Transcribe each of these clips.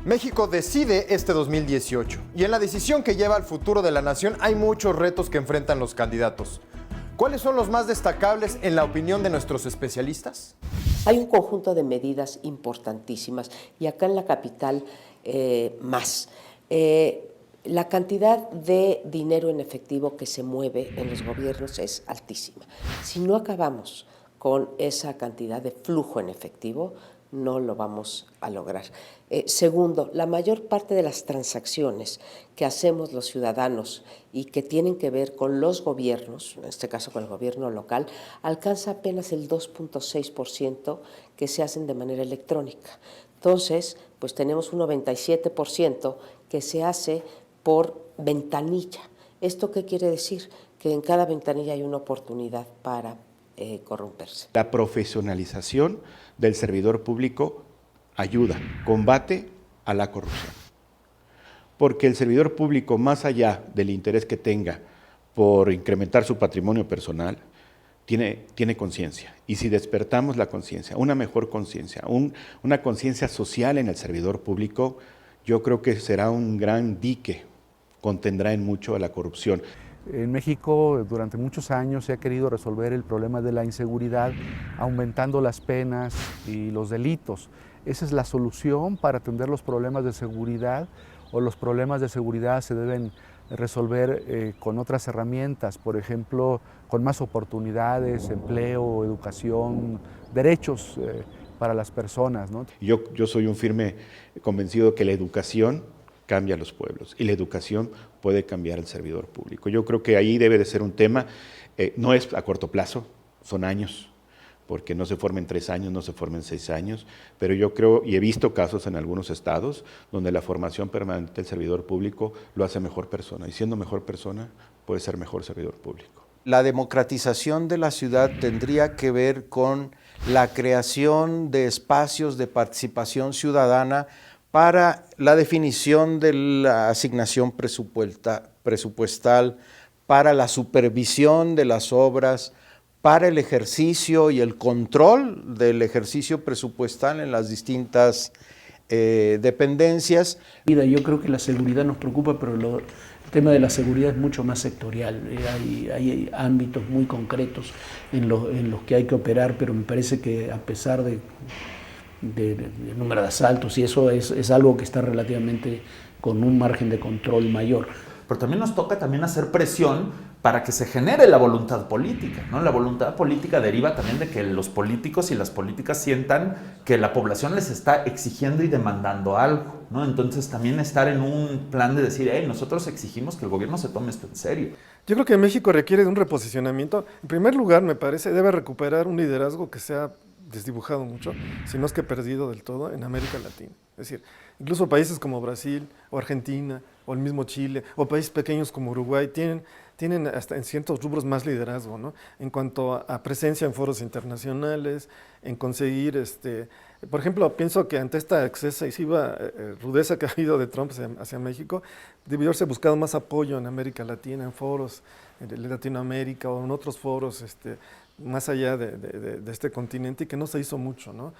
México decide este 2018 y en la decisión que lleva al futuro de la nación hay muchos retos que enfrentan los candidatos. ¿Cuáles son los más destacables en la opinión de nuestros especialistas? Hay un conjunto de medidas importantísimas y acá en la capital más. La cantidad de dinero en efectivo que se mueve en los gobiernos es altísima. Si no acabamos con esa cantidad de flujo en efectivo, no lo vamos a lograr. Segundo, la mayor parte de las transacciones que hacemos los ciudadanos y que tienen que ver con los gobiernos, en este caso con el gobierno local, alcanza apenas el 2.6% que se hacen de manera electrónica. Entonces, pues tenemos un 97% que se hace por ventanilla. ¿Esto qué quiere decir? Que en cada ventanilla hay una oportunidad para corromperse. La profesionalización del servidor público ayuda, combate a la corrupción. Porque el servidor público, más allá del interés que tenga por incrementar su patrimonio personal, tiene conciencia. Y si despertamos la conciencia, una mejor conciencia, una conciencia social en el servidor público, yo creo que será un gran dique, contendrá en mucho a la corrupción. En México durante muchos años se ha querido resolver el problema de la inseguridad aumentando las penas y los delitos. Esa es la solución para atender los problemas de seguridad, o los problemas de seguridad se deben resolver con otras herramientas, por ejemplo, con más oportunidades, empleo, educación, derechos para las personas, ¿no? Yo soy un firme convencido que la educación cambia a los pueblos y la educación puede cambiar al servidor público. Yo creo que ahí debe de ser un tema, no es a corto plazo, son años, porque no se forma en 3 años, no se forma en 6 años, pero yo creo, y he visto casos en algunos estados, donde la formación permanente del servidor público lo hace mejor persona, y siendo mejor persona puede ser mejor servidor público. La democratización de la ciudad tendría que ver con la creación de espacios de participación ciudadana para la definición de la asignación presupuestal, para la supervisión de las obras, para el ejercicio y el control del ejercicio presupuestal en las distintas dependencias. Yo creo que la seguridad nos preocupa, pero el tema de la seguridad es mucho más sectorial. Hay ámbitos muy concretos en los que hay que operar, pero me parece que a pesar del número de asaltos, y eso es algo que está relativamente con un margen de control mayor. Pero también nos toca hacer presión para que se genere la voluntad política, ¿no? La voluntad política deriva también de que los políticos y las políticas sientan que la población les está exigiendo y demandando algo, ¿no? Entonces también estar en un plan de decir, hey, nosotros exigimos que el gobierno se tome esto en serio. Yo creo que México requiere de un reposicionamiento. En primer lugar, me parece, debe recuperar un liderazgo que sea desdibujado mucho, si no es que perdido del todo, en América Latina. Es decir, incluso países como Brasil o Argentina o el mismo Chile o países pequeños como Uruguay tienen hasta en ciertos rubros más liderazgo, ¿no? En cuanto a presencia en foros internacionales, en conseguir, por ejemplo, pienso que ante esta excesiva rudeza que ha habido de Trump hacia México, debió haberse buscado más apoyo en América Latina, en foros de Latinoamérica o en otros foros más allá de este continente, y que no se hizo mucho, ¿no?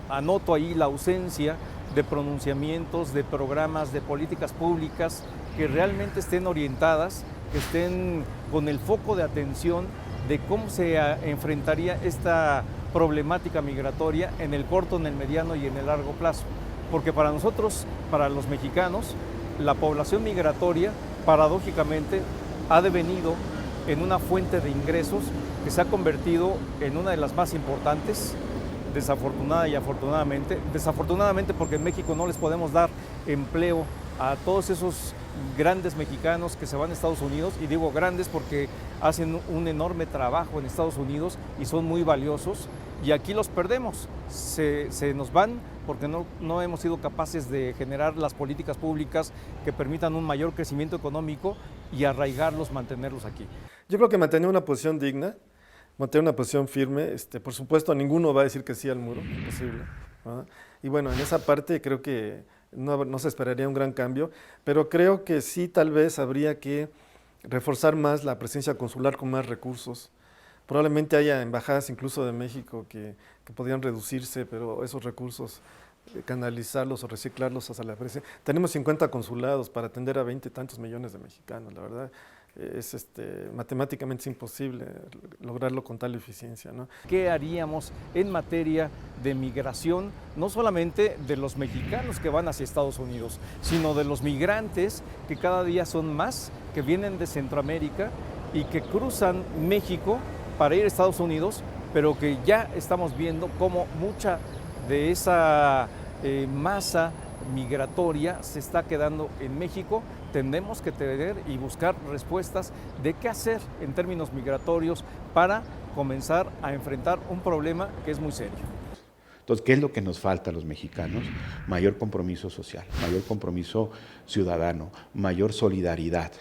Anoto ahí la ausencia de pronunciamientos, de programas, de políticas públicas que realmente estén orientadas, que estén con el foco de atención de cómo se enfrentaría esta problemática migratoria en el corto, en el mediano y en el largo plazo. Porque para nosotros, para los mexicanos, la población migratoria, paradójicamente, ha devenido en una fuente de ingresos que se ha convertido en una de las más importantes, desafortunada y afortunadamente. Desafortunadamente porque en México no les podemos dar empleo a todos esos grandes mexicanos que se van a Estados Unidos, y digo grandes porque hacen un enorme trabajo en Estados Unidos y son muy valiosos, y aquí los perdemos, se nos van porque no hemos sido capaces de generar las políticas públicas que permitan un mayor crecimiento económico y arraigarlos, mantenerlos aquí. Yo creo que mantener una posición digna, mantener una posición firme, por supuesto ninguno va a decir que sí al muro, imposible, ¿verdad? Y bueno, en esa parte creo que no se esperaría un gran cambio, pero creo que sí tal vez habría que reforzar más la presencia consular con más recursos. Probablemente haya embajadas incluso de México que podrían reducirse, pero esos recursos canalizarlos o reciclarlos hasta la presión. Tenemos 50 consulados para atender a 20 y tantos millones de mexicanos, la verdad. Es matemáticamente imposible lograrlo con tal eficiencia, ¿no? ¿Qué haríamos en materia de migración, no solamente de los mexicanos que van hacia Estados Unidos, sino de los migrantes que cada día son más, que vienen de Centroamérica y que cruzan México para ir a Estados Unidos, pero que ya estamos viendo cómo mucha de esa masa migratoria se está quedando en México? Tenemos que tener y buscar respuestas de qué hacer en términos migratorios para comenzar a enfrentar un problema que es muy serio. Entonces, ¿qué es lo que nos falta a los mexicanos? Mayor compromiso social, mayor compromiso ciudadano, mayor solidaridad.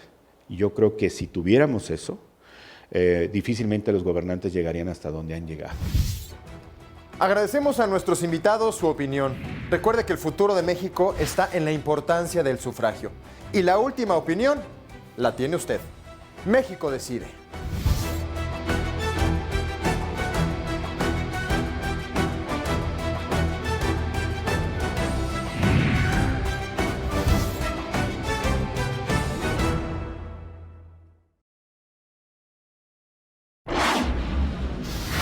Y yo creo que si tuviéramos eso, difícilmente los gobernantes llegarían hasta donde han llegado. Agradecemos a nuestros invitados su opinión. Recuerde que el futuro de México está en la importancia del sufragio. Y la última opinión la tiene usted. México decide.